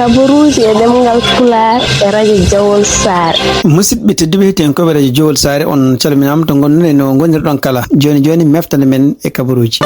kaburuji e demgal Pulaar e radio Jawol Saare. Musidɓe tedduɓe heten koɓe radio Jawol Saare on calminama to gonɗen no gonirɗon kala joni meftande men e kabaruji.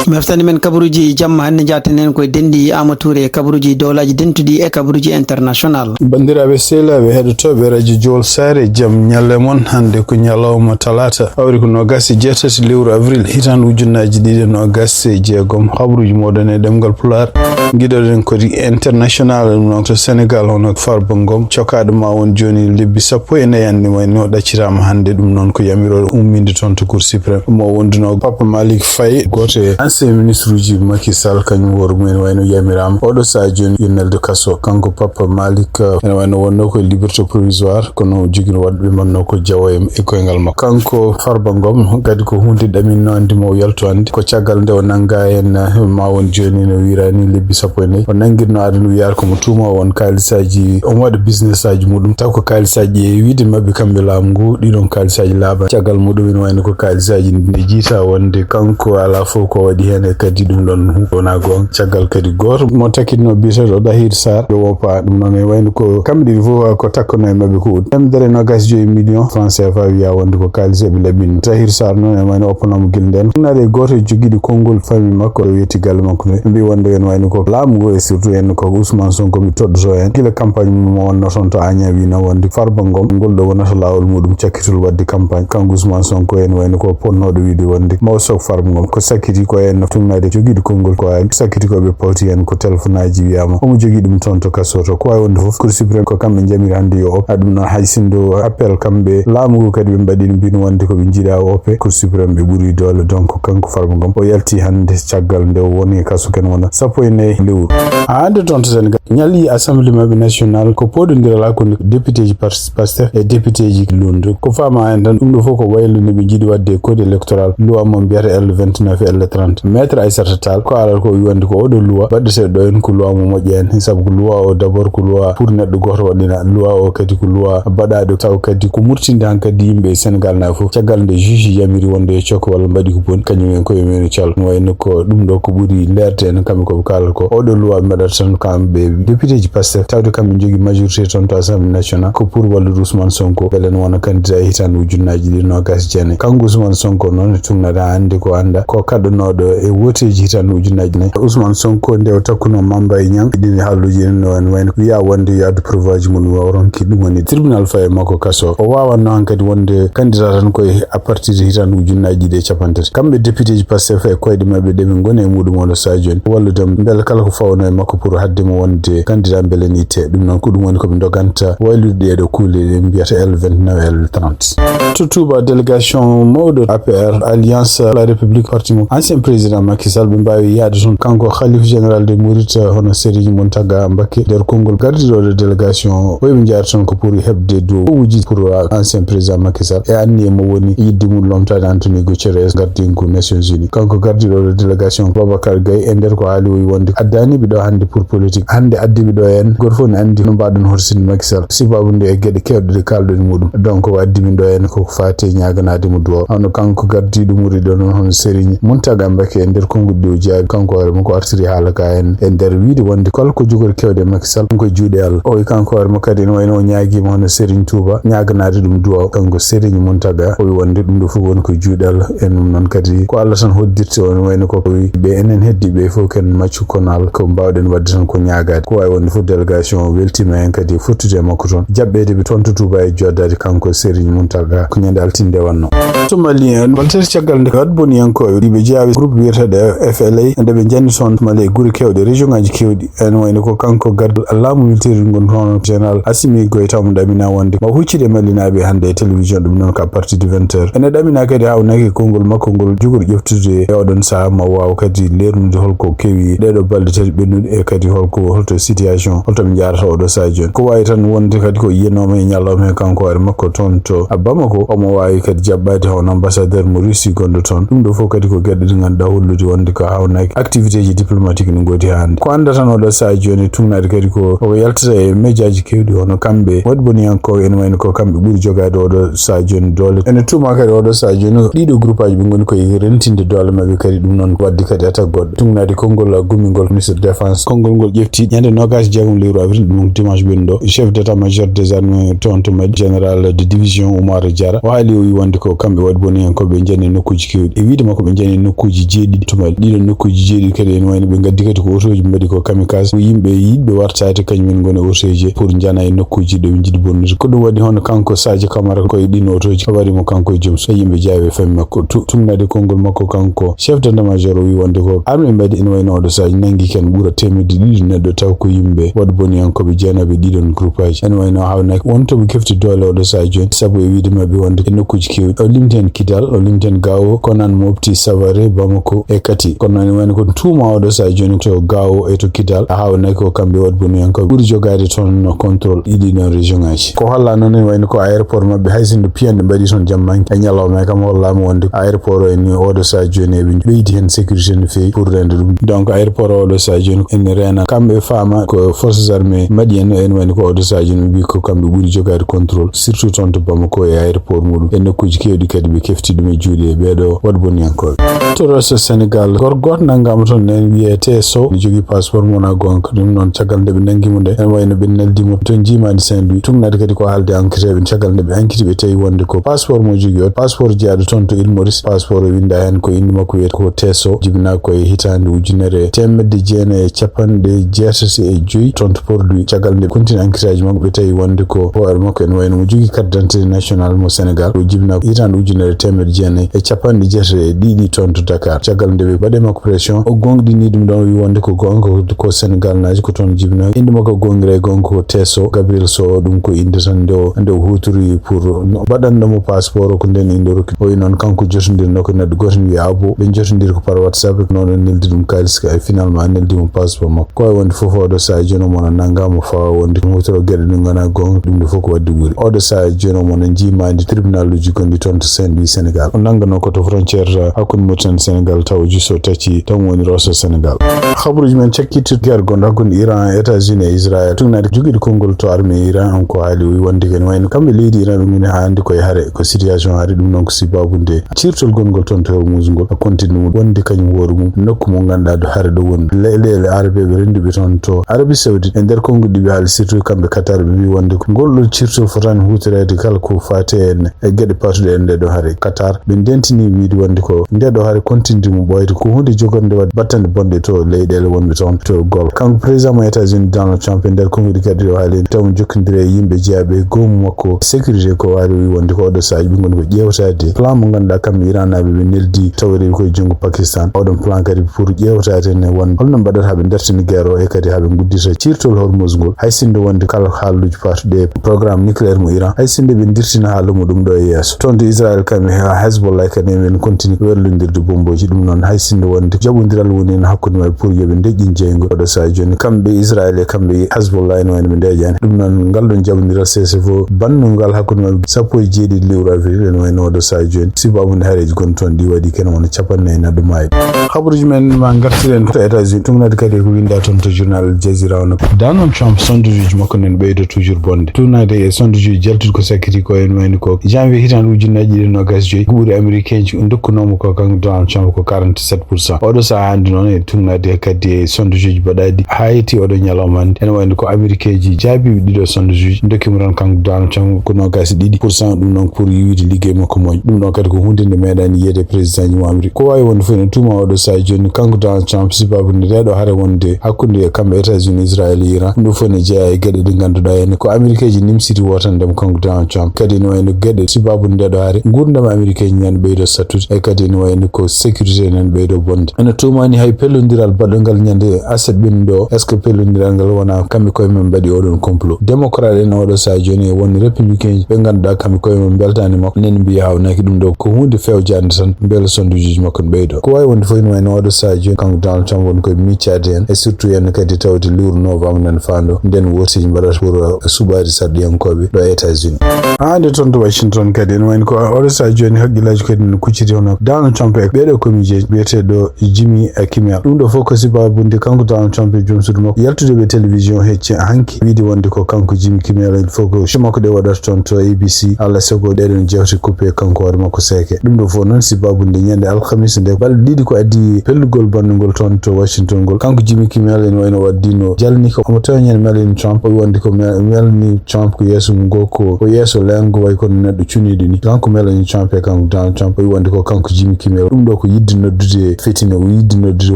Meftande men kabaruji jamma hannde jaatanen koye dendi Amatoure e kabaruji dowlaji dentuɗi e kabaruji international. Bandiraɓe sehlaɓe heɗotoɓe radio Jawol Saare jaam ñalle moon hande ko ñalawma talata hawri ko nogas e jeetati lewru avril hitande ujunnaji ɗiɗi nogas e jeegom habaruji moɗon e ɗemgal Pulaar guiɗoɗen kodi international non to Sénégal hono Farba Ngom cokaɗo ma won joni lebbi sappo e nayi andi wayno ɗaccirama hande ɗum noon ko yamirore umminde toon to Cour suprême mo wonduno Papa Malick Faye goto e ancien ministre uji Macky Sall kañum woro mumen wayno yamirama oɗo sa joni yonnelde kaso kanko Papa Malick ene wayno wonno koye liberté provisoire kono joguino wadɓe manno ko jawo e koyngal makko kanko Farba Ngom kadi ko hunde ɗaminno andimo o yalto ande ko caggal nde o nanga en ma won joni no wirani lebbi sappo e nayi o nanguirno aɗa no wiyata komo tuma won kalisaji on waɗa business aji muɗum taw ko kalisaji e wiide mabɓe kamɓe laamu ngu ɗiɗon kalisaji laaɓa caggal muɗum ene wayno ko kalisaji nde jiita wonde kanko ala fof ko waɗi hen e kadi ɗum ɗon wona gon caggal kadi goto mo takkitno biyeteɗo Dahir Sarr ɓe woppa ɗum noon e wayno ko kamɓe ɗiɗi fof ko takkono e mabɓe ko temedere nogas joyi million franc CFA wiya wonde ko kalis eɓe laɓɓino Dahir Sarr noon e wayno oppanamo guel nden nade goto e joguiɗo konngol famille makko o yetti galle makko nde mbi wonde en wayno ko laamu ngu e surtout en ko Ousmane Sonko mi toddoto hen gila campagne mum wonno toon to Agname wino wonde Farba Ngom ngol ɗo wonata lawol muɗum cakkitol wadde campagne kanko Ousmane Sonko en wayno ko ponnoɗo wiide wonde maw sok Farba Ngom ko sakkiti ko en tumnade joguiɗo konngol ko ani sakkiti koɓe pawti hen ko téléphone aji wiyama omo jogui ɗum toon to kaso to ko wawi wonde foof Cour suprême ko kamɓe jamiri hande yo op ɗum noon hay sindo appel kamɓe laamu ngu kadi ɓe mbaɗino mbino wonde koɓe jiiɗa oppe Cour suprême ɓe ɓuuri dole donc kanko Farba Ngom o yalti hande caggal nde woni e kaso ken wona sappo e nayi lewru hande toon to Sénégal ñalli assemblée mabɓe national ko poɗodirala ko député ji Pastef e député ji Lundu ko fama en tan ɗum ɗo fof ko waylo ne ɓe jiiɗi wadde code électoral loi mo mbiyata L29 et L30 maître Aissata Tall ko alal ko wi wonde ko oɗo loi waɗɗete ɗo en ko loi mo moƴƴi en saabu ko loi o d'abord ko loi pour neɗɗo goto waɗina loi o kadi ko loi baɗaɗo taw kadi ko murtinde han kadi yimɓe Sénégal na fof caggal nde juge yamiri wonde e cokko walla mbaɗi ko boni kañum en koye mumen cal wayno ko ɗum ɗo ko ɓuuri lerde en kamɓe koɓe kalata ko oɗo loi mbaɗata tan kamɓe député ji Pastef tawde kamɓe jogui majorité toon to assemblée nationale ko pour wallude Ousmane Sonko beele no wona candidat e hitande ujunnaji ɗi nogas jeene kanko Ousmane Sonko noon tumnata hande ko anda ko kaɗɗonoɗo e woteji hitande ujunnaji nayyi Ousmane Sonko nde o takkuno Mamba e Niang ɗini halluji en no en wayno wiya wonde yo addu preuve aji mum o ronki ɗum woni tribunal faye makko kaso o wawanno han kadi wonde candidat tan koye à partir de hitande ujunnaji ɗi e capantati kamɓe député ji Pastef e koyɗe mabɓe ɗeɓe goni e muɗum oɗo sadio en walludem beele kala ko fawno e makko pour haddemo wonde candidat beele ni te ɗum noon ko ɗum woni koɓe doganta waylude ɗeɗo kuule ɗe mbiyata L29 L30 to Touba délégation mawɗo APR alliance la république parti mo ancien président Macky Sall ɓe mbawi yaade toon kanko khalife général de Mouride hono Serigne Mountaga Mbacké nder konngol gardiɗo de délégation ɓe jaari toon ko pour heɓde dow uji pour ancien président Macky Sall e anni e mo woni yidde mum lomtade Anthony Guterres gardingu Nations Unies kanko gardiɗo de délégation Babacar Gaye e nder ko haali o wonde addaniɓe ɗo hande pour politique hande addiɓe ɗo en goto fof ne andi no mbaɗon horsinde Macky Sall sibabude e gueɗe kewɗe ɗe kalɗon muɗum donc o addi min ɗo en koko fate ñaganade mo duwaw hono kanko gardiɗo Mouride noon hono Serigne Mountaga Mbacké e nder konguɗi ɗo jaabi kanko hoorema ko artiri haala ka en e nder wiide wonde kala ko jogori kewde Macky Sall ɗum koye juuɗe Allah o wi kanko hoorema kadi ne wayno o ñaguima hono Serigne Touba ñaganade ɗum duwaw kanko Serigne Mountaga o wi wonde ɗum ɗo fof woni koye juuɗe Allah e ɗum noon kadi ko Allah tan hoddirte on wayno koko wi ɓe enen heddiɓe fof ken maccu konal ko mbawɗen wadde tan ko ñagade ko wawi wonde fof délégation weltima hen kadi fottude e makko toon jaɓɓede ɓe toon to Touba e joddade kanko Serigne Mountaga ko ñande altinde wanno to Mali en baltete caggal nde wat boniyankoɓe ɗiɓe jeeyaɓe groupe wiyeteɗo FLA nde ɓe janni toon Mali e guuri kewɗe région ngaji kewɗi en wayno ko kanko gardo laamu militaire gon toon général Assimi Goïta mo ɗamina wonde ma huccide Malinaɓe hande e télévision ɗum noon ka partir de 20h ene ɗamina kadi hawnaki konngol makko ngol jogori ƴeftude e oɗon saaha ma wawa kadi lernude holko kewi ɗeɗo balɗe tati ɓennuɗe e kadi holto situation holto ɓe jarata oɗo sadio en ko wawi tan wonde kadi ko yiyanoma e ñallawma hen kanko hoore makko toon to Bamako omo wawi kadi jaɓɓade hono ambassadeur mo Russie gonɗo toon ɗum ɗo fof kadi ko gueɗe ɗe ganduɗa hollude wonde ko hawnaki activité ji diplomatique no godi hande ko anda tan oɗo sadio joni tumnade kadi ko yaltata e médiaji kewɗi hono kamɓe waɗi boniyankoɓe ene wayno ko kamɓe ɓuuri jogade oɗo sadio joni dole ene tuma kadi oɗo sadio joni ɗiɗo groupe aji ɓe goni koye rentinde dole mabɓe kadi ɗum noon wadde kadi attaque goɗɗo tumnade konngol gummingol ministre défense konngol ngol ƴefti nyande nogas jagum lewru avril dum dimanche bendo chef d'état-major des armées tonto med général de division Oumar Diarra o haali o wi wonde ko kambe wad boni en ko be jani nokkuji kewdi e wiide makko be jani nokkuji jeedi tumal dido nokkuji jeedi kadi en wayno be gaddi kadi ko otoji mbadi ko kamikaze yimbe yidbe wartaade kanyum ngone otoji pour jana e nokkuji do jidi bonnude ko dum wadi hono kanko Sadio Camara ko yidi otoji ko wari mo kanko jom so yimbe jaawe fami makko tumnade kongol makko kanko chef d'état-major wi wonde ko armée mbadi en wayno odo Sadio nangi ken bura temedi didi neddo taw ko yimbe wad boni en ko be janabe didon groupage en wayno hawna wonto be kefti dole odo Sadio sabu e wiide mabbe wonde e nokkuji kewdi o limten Kidal o limten Gao konan mofti Savare Bamako e kati kono en wayno ko tuma odo Sadio to Gao e to Kidal hawna ko kambe wad boni en ko buri jogade ton no control idi no region aji ko holla non en wayno ko aéroport mabbe haysinde piyande mbadi ton jammanki e nyalawma kam hollama wonde aéroport en odo Sadio ne be beyti hen sécurité ne fewi pour rende dum donc aéroport odo Sadio en rena kambe fama ko forces armées madienne en wayno ko odo Sadio bi ko kambe buri jogade control surtout ton to Bamako e aéroport mudum en nokkuji kewdi kadi be kefti dum e juude beedo wad boni encore to rosso Sénégal gorgot nangam ton en wiete so jogi passeport mona gonka dum non tagal de be nangimo de en wayno be neldimo ton jimadi Saint-Louis tumnade kadi ko halde enquête be tagal de be enquête be tawi wonde ko passeport mo jogi o passeport jaadu ton to Île Maurice passeport winda hen ko indi makko wiete ko teso jibina ko e hitande ujunere temedde jeena e capande jeetati e joyi ton to produit tagal de continue enquête makko be tawi wonde ko hoore makko en wayno mo jogi carte d'identité nationale mo Sénégal o jibina ko hitande ujunere temedde jeena e capande jeetati e didi ton to Dakar tagal de be bade makko pression o gongdini dum don wi wonde ko gonga ko Sénégal naji ko ton jibina indi makko gongre gonko teso Gabriel So dum ko inde tan ndo huturi pour badanda mo passeport ko den inde rokki o non kanko jotondir noko neddo goto wi abo be jotondir ko par WhatsApp non neldi dum kaliska e finalement neldi mo passeport makko ko wonde fofo do Sadio no mon nangamo fa wonde hutoro gede dum ngana gong dum do foko waddi buri odo Sadio no mon jimandi tribunal uji gondi ton to Saint-Louis Sénégal on nangano ko to frontière hakun motan Sénégal taw juso tati tan woni rosso Sénégal khabruji men cekkiti guerre gondo hakun Iran États-Unis e Israël tunade jogidi kongol to armée Iran on ko haali wi wonde ken wayno kambe leydi Iran ngoni haandi ko hare ko situation hari dum non ko sibabunde cirtol gongol ton to musgol continue wonde kanyum woru mum nokku mo ganda do hare do won lele arabe be rendi be ton to Arabie Saoudite en der kongo dibi haali surtout kambe Qatar be wi wonde ko gollo cirtol fotan hutirede kala ko fate en e gede patude en do hare Qatar be dentini wiidi wonde ko nde do hare continue mo boyde ko hunde jogorde wad battande bonde to leydele wonbe ton to gol kanko président mo États-Unis Donald Trump en der kongo di kadi do haali taw jokkindire yimbe jaabe gomu makko sécurité ko waari wi wonde ko do Sadio ngoni ko ƴewtade plan mo ganda kam Iran nabe be neldi tawre ko jungo Pakistan odon plan kadi pour ƴewtade ne won holno badata habe dertini guerre e kadi habe guddita cirtol Hormuz ngol haysinde wonde kala haaluji patude programme nucléaire mo Iran haysinde be dirtina haalumo dum do yeso ton de Israel kam Hezbollah kadi men continue werlindirde bomboji dum non haysinde wonde jabondiral woni en hakkude mabbe pour yobe dejjin jeygo do Sadio ni kambe Israel e kambe Hezbollah en wayno be dejani dum non ngal don jabondiral CSFO bannungal hakkude mabbe sappo e jeedi lewru avril en wayno do Sadio sibabu ne hareji gon ton di wadi ken wona capanne na do may khabruji men ma gartiren to États-Unis tunade kadi ko winda ton to journal Al Jazeera on Donald Trump sondage makko nen beydo toujours bonde tunade e sondage jaltud ko sakiti ko en wayno ko janvier hitan ujunaji no gasjoy guuri américain ci ndokkunomo ko kan Donald Trump ko 47% odo sa handi non e tunade kadi sondage badadi hayti odo nyalomande en wayno ko américain ji jaabi dido sondage ndokki muran kan Donald Trump ko no gasi 10% dum non pour yiwide liggey makko moy dum non kadi ko hunde ne medani yede president mo Amerique ko way wonde fen tuma odo sa joni kanko Donald Trump sibabu ne redo hare wonde hakkunde kambe États-Unis Israel Iran ndu fone jeya e gede de ganduda en ko américain ji nimsiti wotande mo kanko Donald Trump kadi no wayno gede sibabu ndedo hare gurdam américain nyan beydo statut e kadi no wayno ko sécurité nan beydo bonde en tumani hay pelondiral badongal nyande asset bindo est ce que pelondiral ngal wona kambe koy men badi odon complot démocrate en odo sa joni woni républicain be ganduda kambe koy men beltani makko nen biya hawnaki dum do ko hunde fewjande tan bel sonduji makko beydo ko way wonde fo no wayno odo sa joni kanko Donald Trump woni ko miccade en e surtout en kadi tawde lewru novembre nan fando den woti mbadat pour subari sardiyankobe do États-Unis ande ton to Washington kadi en wayno ko odo sa joni haggilaji kadi no kucciti hono Donald Trump e bedo komije biete do Jimmy Kimmel dum do focus babunde kanko Donald Trump e jomsudu makko yaltude be television hecce hanki widi wonde ko kanko Jimmy Kimmel en foko shimako de wadata ton to ABC alla sego den jewti coupe kanko war makko seke dum do fo non si babunde nyande alkhamis de bal didi ko addi pellugol bannugol ton to Washington gol kanko Jimmy Kimmel en wayno waddino jalni ko mo tawnyen Melanie Trump o wondi ko Melanie Trump ko yeso ngoko o yeso lengo way ko neddo cunidi ni kanko Melanie Trump e kanko Donald Trump o wondi ko kanko Jimmy Kimmel dum do ko yiddi noddude fetine o yiddi noddude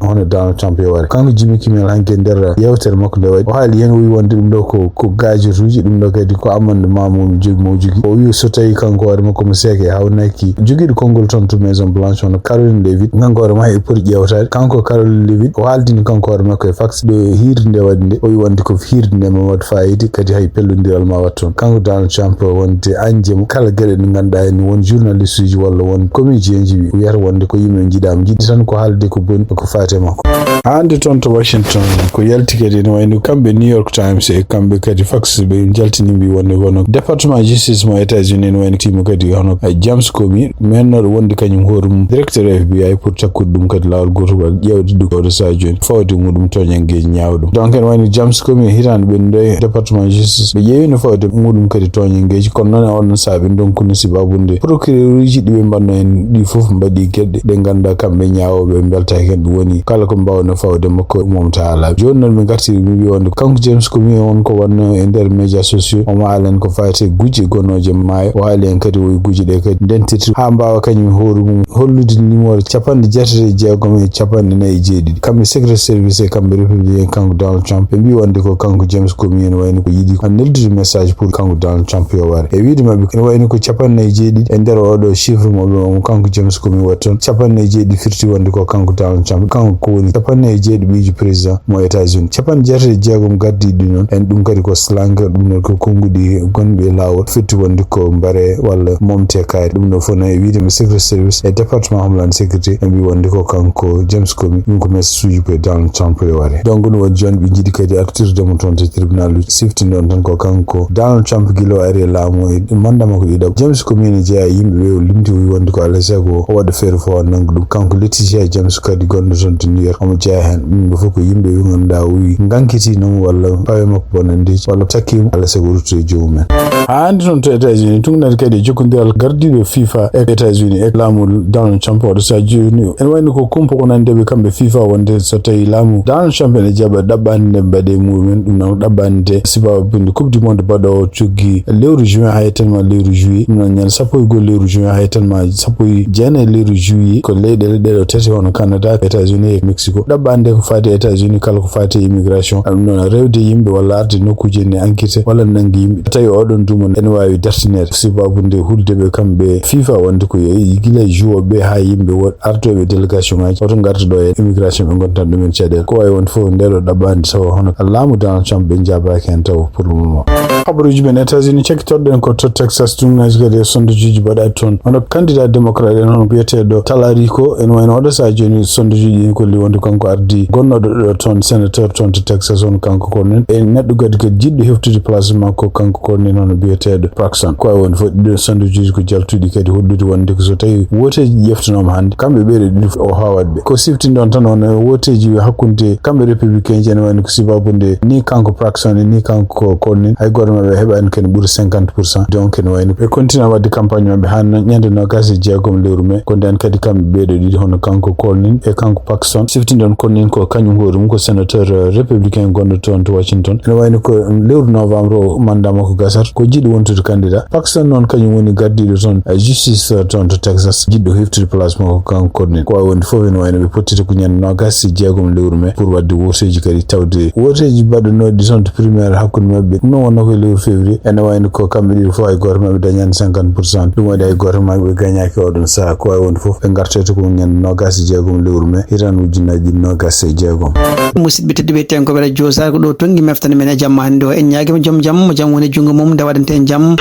hono Donald Trump e wari kanko Jimmy Kimmel hanke der yewtere makko de way o haali yen wi wondi dum do ko gajotuji dum do kadi ko amande mamum jogi mo jogi o wi so tawi kanko wari makko mo seke hawnaki jogiido kongol ton to Maison Blanche on Caroline Levitt kanko wari ma e pour ƴewtade kanko Caroline Levitt o haaldini kanko wari makko e fax do hirde wadde o wi wondi ko hirde ma wad faayidi kadi hay pellodiral ma watton kanko Donald Trump wonde anjemo kala gele no ganda en won journaliste ji walla won comédien ji wiyata wonde ko yimɓe jiɗama jiɗi tan ko haalde ko boni ko faate makko hande toon to Washington ko yalti kadi no wayno kamɓe New York Times e kamɓe kadi Fox ɓe jaltini mbi wonde wono département justice mo États-Unis no wayno timo kadi hono James Comey mennoɗo wonde kañum hoore mum directeur FBI pour takkude ɗum kadi lawol gotol ƴewde duggoɗo sa joni fawde muɗum toñangueji ñawɗum donc en wayno James Comey hitande ɓe nde département justice ɓe ƴeewi no fawde muɗum kadi toñangueji kono noon e onon saabi donkuno sibabunde procureur uji ɗi ɓe mbanno en ɗi fof mbaɗi gueɗɗe ɗe ganduɗa kamɓe ñawoɓe beltaki hen ɗum woni kala ko mbawno fawde makko momta haalaɓe joni noon ɓe gartiri mi wi wonde kanko James Comey on ko wanno e nder médias sociaux omo haalen ko fayte gujje gonnoje maayo o haali en kadi woyi gujje ɗe kadi dentirti ha mbawa kañum hoore mum hollude numéro 176 e 49 kamɓe secret service e kamɓe républicain kanko Donald Trump ɓe mbi wonde ko kanko James Comey en wayno ko yiiɗi ko neldude message pour kanko Donald Trump yo ware e wiide mabɓe ene wayno ko 47 e nder oɗo chiffre moɓe kanko James Comey watton 47 firti wonde ko kanko Donald Trump kanko ko woni 47 ɓijo président mo États-Unis 66 gardiɗi noon en ɗum kadi ko slang ɗum noon ko konguɗi gonɓe lawol firti wonde ko mbare walla momte kaari ɗum ɗo fof e wiide mo secret service e département homeland sécurité e mbi wonde ko kanko James Comey ɗum ko message uji ko Donald Trump yo ware donc ɗum woni joni ɓe jiiɗi kadi artirdemo toon to tribunal uji siftinde on tan ko kanko Donald Trump guilo ari e laamu e mandama ko ɗiɗaɓ James Comey ne jeeya yimɓe ɓe o limti wi wonde ko alay sago o waɗa feere fo nangu ɗum kanko Leticia James kadi gonɗo toon to New York omo jeeya hen ɗum ɗo fof ko yimɓe wi ganduɗa wi gankiti noon walla pawe makko bonandeji walla takkimo alay sago rutto e jomumen ha andi toon to États-Unis tungɗat kadi e jokkodiral gardiɗo FIFA e États-Unis e laamu Donald Trump waɗa sa joni en wayno ko kumpa ko nandeɓe kamɓe FIFA wonde so tawi laamu Donald Trump ene jaɓa ɗaɓɓande nde mbaɗe mumen ɗum noon ɗaɓɓande sibabinde coupe du monde baɗo coggi lewru juin haytanma lewru juillet ɗum noon ñande 15 lewru juin haytanma 19 lewru juillet ko leyɗele ɗeɗo tati hono Canada États-Unis e Mexico ɗaɓɓande ko fati États-Unis kala ko fati immigration ɗum noon rewde yimɓe walla arde nokkuje ne enquête walla nangi yimɓe tawi oɗon dumon ene wawi dartinede sibabunde huldeɓe kamɓe FIFA wonde ko gila jouoɓe ha yimɓe won ardoɓe délégation ngaji oto garta ɗo e immigration ɓe gontan ɗumen caɗele ko wawi wonde fof ndeɗo ɗaɓɓande tawa hono laamu Donald Trump ɓe jabaki hen taw pour le moment habaruji men États-Unis cekkitoɗen ko to Texas ɗumnaji kadi e sondajuji mbaɗaɗi toon hono candidat démocrate en hono biyeteɗo Talarico en wayno oɗo sa joni sondajuji ɗi kolli wonde kanko ardi gonnoɗo ɗo toon sénateur toon to Texas on kanko konen e neɗɗo kadi jiɗɗo heftude place makko kanko konen hono biyeteɗo Paxson ko wawi wonde fof ɗiɗo sondajuji ko jaltuɗi kadi hollude wonde ko so tawi woteji ƴeftanoma hande kamɓe ɓeɗo ɗiɗi o hawatɓe ko siftinde on tan on woteji hakkude kamɓe républicain ji ene wayno ko sibabunde ni kanko Paxson ni kanko konen hay goto maɓe heɓani kene ɓuuri 50% donc ene wayno ɓe continue wadde campagne maɓɓe ha ñande 26 lewru mai ko nden kadi kamɓe ɓeɗo ɗiɗi hono kanko Cornyn e kanko Paxson siftinde on Cornyn ko kañum hoore mum ko sénateur républicain gonɗo toon to Washington ene wayno ko lewru novembre o mandat makko gasat ko jiɗɗo wontude candidat Paxson noon kañum woni gardiɗo toon justice toon to Texas jiɗɗo heftude place makko kanko Cornyn ko wawi wonde fof ene wayno ɓe pottita ko ñande 26 lewru mai pour wadde woteji kadi tawde woteji mbaɗanoɗi toon to primaire hakkude mabɓe ɗum noon wonno koye lewru février ene wayno ko kamɓe ɗiɗi fof hay goto mabɓe dañani 50% ɗum waɗi hay goto mabɓe gañaki oɗon saaha ko wawi wonde fof ɓe gartete ko ñande 26 lewru mai hitan ujunnaji 26 musidɓe tedduɓe ten ko ɓeɗa josar ko ɗo tongi meftane men e jamma hannde o en ñaguima joom jaam mo jaam woni jungo mum nde waɗante en jaam